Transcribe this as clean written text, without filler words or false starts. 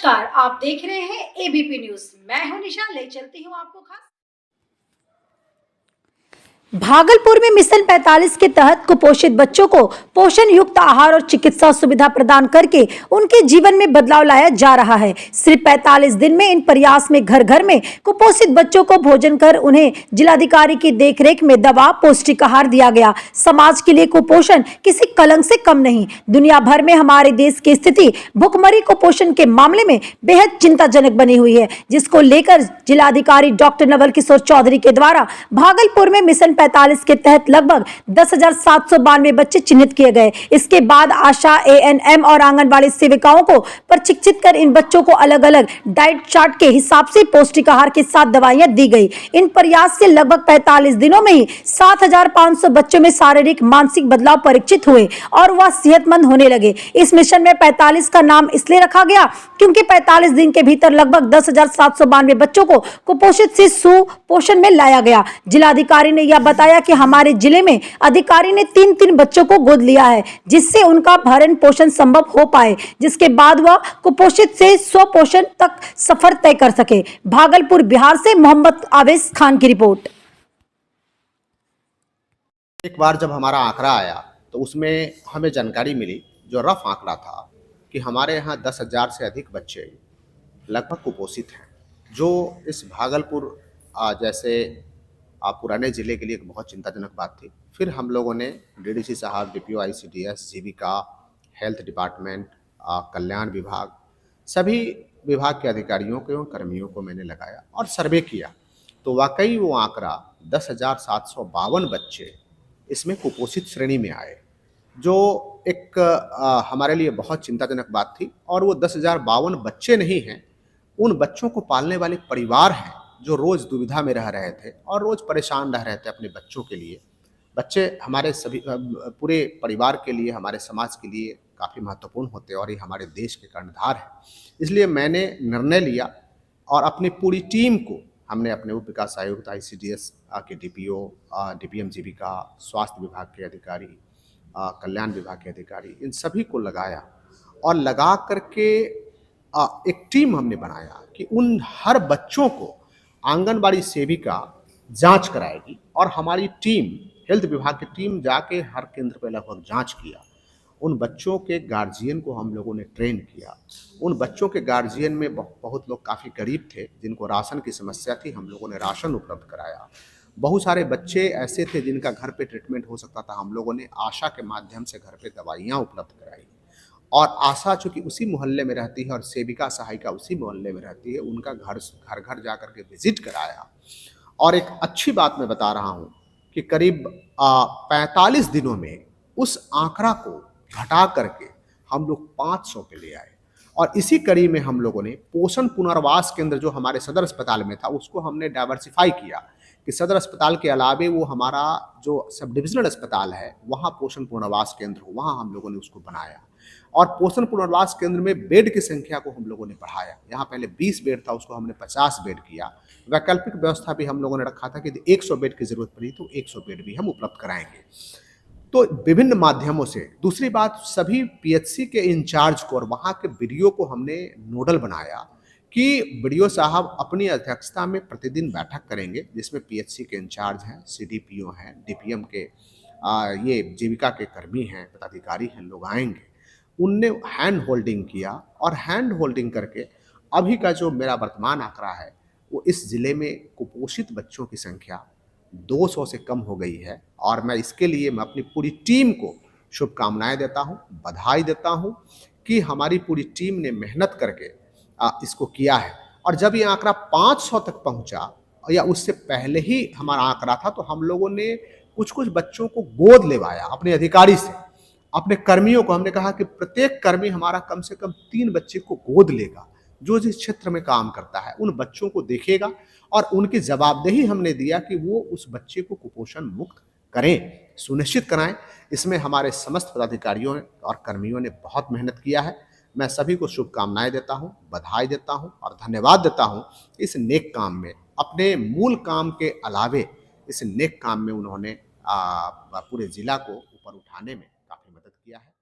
नमस्कार, आप देख रहे हैं एबीपी न्यूज। मैं हूं निशा, ले चलती हूं आपको खास। भागलपुर में मिशन 45 के तहत कुपोषित बच्चों को पोषण युक्त आहार और चिकित्सा सुविधा प्रदान करके उनके जीवन में बदलाव लाया जा रहा है। सिर्फ 45 दिन में इन प्रयास में घर घर में कुपोषित बच्चों को भोजन कर उन्हें जिलाधिकारी की देखरेख में दवा पौष्टिक आहार दिया गया। समाज के लिए कुपोषण किसी कलंक से कम नहीं। दुनिया भर में हमारे देश की स्थिति भुखमरी कुपोषण के मामले में बेहद चिंताजनक बनी हुई है, जिसको लेकर जिलाधिकारी डॉक्टर नवल किशोर चौधरी के द्वारा भागलपुर में मिशन 45 के तहत लगभग 10,792 बच्चे चिन्हित किए गए। इसके बाद आशा, एएनएम और आंगनबाड़ी सेविकाओं को प्रशिक्षित कर इन बच्चों को अलग अलग डाइट चार्ट के हिसाब से पौष्टिक आहार के साथ दवाइयां दी गई। इन प्रयास से लगभग 45 दिनों में ही 7,500 बच्चों में शारीरिक मानसिक बदलाव परीक्षित हुए और वह सेहतमंद होने लगे। इस मिशन में 45 का नाम इसलिए रखा गया क्योंकि 45 दिन के भीतर लगभग 10,792 बच्चों को कुपोषित से सुपोषण में लाया गया। जिलाधिकारी ने यह बताया कि हमारे जिले में अधिकारी ने 3 बच्चों को गोद लिया है, जिससे उनका भरण पोषण संभव हो पाए, जिसके बाद वह कुपोषित से स्वपोषण तक सफर तय कर सके। भागलपुर बिहार से मोहम्मद आवेश खान की रिपोर्ट। एक बार जब हमारा आंकड़ा आया तो उसमें हमें जानकारी मिली, जो रफ आंकड़ा था, कि हमारे यहाँ 10,000 से अधिक बच्चे लगभग कुपोषित हैं, जो इस भागलपुर जैसे पुराने ज़िले के लिए एक बहुत चिंताजनक बात थी। फिर हम लोगों ने डीडीसी साहब, डीपीओ आईसीडीएस, जीविका, हेल्थ डिपार्टमेंट, कल्याण विभाग, सभी विभाग के अधिकारियों को एवं कर्मियों को मैंने लगाया और सर्वे किया, तो वाकई वो आंकड़ा 10,752 बच्चे इसमें कुपोषित श्रेणी में आए, जो एक हमारे लिए बहुत चिंताजनक बात थी। और वो 10,052 बच्चे नहीं हैं, उन बच्चों को पालने वाले परिवार हैं जो रोज़ दुविधा में रह रहे थे और रोज़ परेशान रह रहे थे अपने बच्चों के लिए। बच्चे हमारे सभी पूरे परिवार के लिए, हमारे समाज के लिए काफ़ी महत्वपूर्ण होते हैं और ये हमारे देश के कर्णधार हैं। इसलिए मैंने निर्णय लिया और अपनी पूरी टीम को हमने अपने उप विकास आयुक्त, आईसीडीएस के डीपीओ, डीपीएम जीविका, स्वास्थ्य विभाग के अधिकारी, कल्याण विभाग के अधिकारी, इन सभी को लगाया और लगा करके एक टीम हमने बनाया कि उन हर बच्चों को आंगनबाड़ी सेविका जांच कराएगी और हमारी टीम, हेल्थ विभाग की टीम जाके हर केंद्र पर लगभग जांच किया। उन बच्चों के गार्जियन को हम लोगों ने ट्रेन किया। उन बच्चों के गार्जियन में बहुत लोग काफ़ी गरीब थे, जिनको राशन की समस्या थी, हम लोगों ने राशन उपलब्ध कराया। बहुत सारे बच्चे ऐसे थे जिनका घर पे ट्रीटमेंट हो सकता था, हम लोगों ने आशा के माध्यम से घर पे दवाइयाँ उपलब्ध कराई। और आशा चूँकि उसी मोहल्ले में रहती है और सेविका सहायिका उसी मोहल्ले में रहती है, उनका घर जा कर के विजिट कराया। और एक अच्छी बात मैं बता रहा हूँ कि करीब 45 दिनों में उस आंकड़ा को घटा करके हम लोग 500 पे ले आए। और इसी कड़ी में हम लोगों ने पोषण पुनर्वास केंद्र जो हमारे सदर अस्पताल में था, उसको हमने डाइवर्सिफाई किया कि सदर अस्पताल के अलावे वो हमारा जो सब डिविजनल अस्पताल है, वहाँ पोषण पुनर्वास केंद्र हो, वहाँ हम लोगों ने उसको बनाया। और पोषण पुनर्वास केंद्र में बेड की संख्या को हम लोगों ने बढ़ाया। यहाँ पहले 20 बेड था, उसको हमने 50 बेड किया। वैकल्पिक व्यवस्था भी हम लोगों ने रखा था कि 100 बेड की ज़रूरत पड़ी तो 100 बेड भी हम उपलब्ध कराएंगे। तो विभिन्न माध्यमों से, दूसरी बात, सभी पीएचसी के इंचार्ज को और वहाँ के बीडीओ को हमने नोडल बनाया कि बीडीओ साहब अपनी अध्यक्षता में प्रतिदिन बैठक करेंगे, जिसमें पीएचसी के इंचार्ज हैं, सीडीपीओ हैं, डीपीएम के ये जीविका के कर्मी हैं, पदाधिकारी हैं, लोग आएंगे। उनने हैंड होल्डिंग किया और हैंड होल्डिंग करके अभी का जो मेरा वर्तमान आंकड़ा है, वो इस ज़िले में कुपोषित बच्चों की संख्या 200 से कम हो गई है। और मैं इसके लिए मैं अपनी पूरी टीम को शुभकामनाएं देता हूं, बधाई देता हूं कि हमारी पूरी टीम ने मेहनत करके इसको किया है। और जब ये आंकड़ा 500 तक पहुंचा या उससे पहले ही हमारा आंकड़ा था, तो हम लोगों ने कुछ बच्चों को गोद लेवाया अपने अधिकारी से। अपने कर्मियों को हमने कहा कि प्रत्येक कर्मी हमारा कम से कम 3 बच्चे को गोद लेगा, जो जिस क्षेत्र में काम करता है उन बच्चों को देखेगा, और उनकी जवाबदेही हमने दिया कि वो उस बच्चे को कुपोषण मुक्त करें, सुनिश्चित कराएं। इसमें हमारे समस्त पदाधिकारियों और कर्मियों ने बहुत मेहनत किया है। मैं सभी को शुभकामनाएं देता हूं, बधाई देता हूं और धन्यवाद देता हूं। इस नेक काम में, अपने मूल काम के अलावे इस नेक काम में उन्होंने पूरे जिला को ऊपर उठाने में काफ़ी मदद किया है।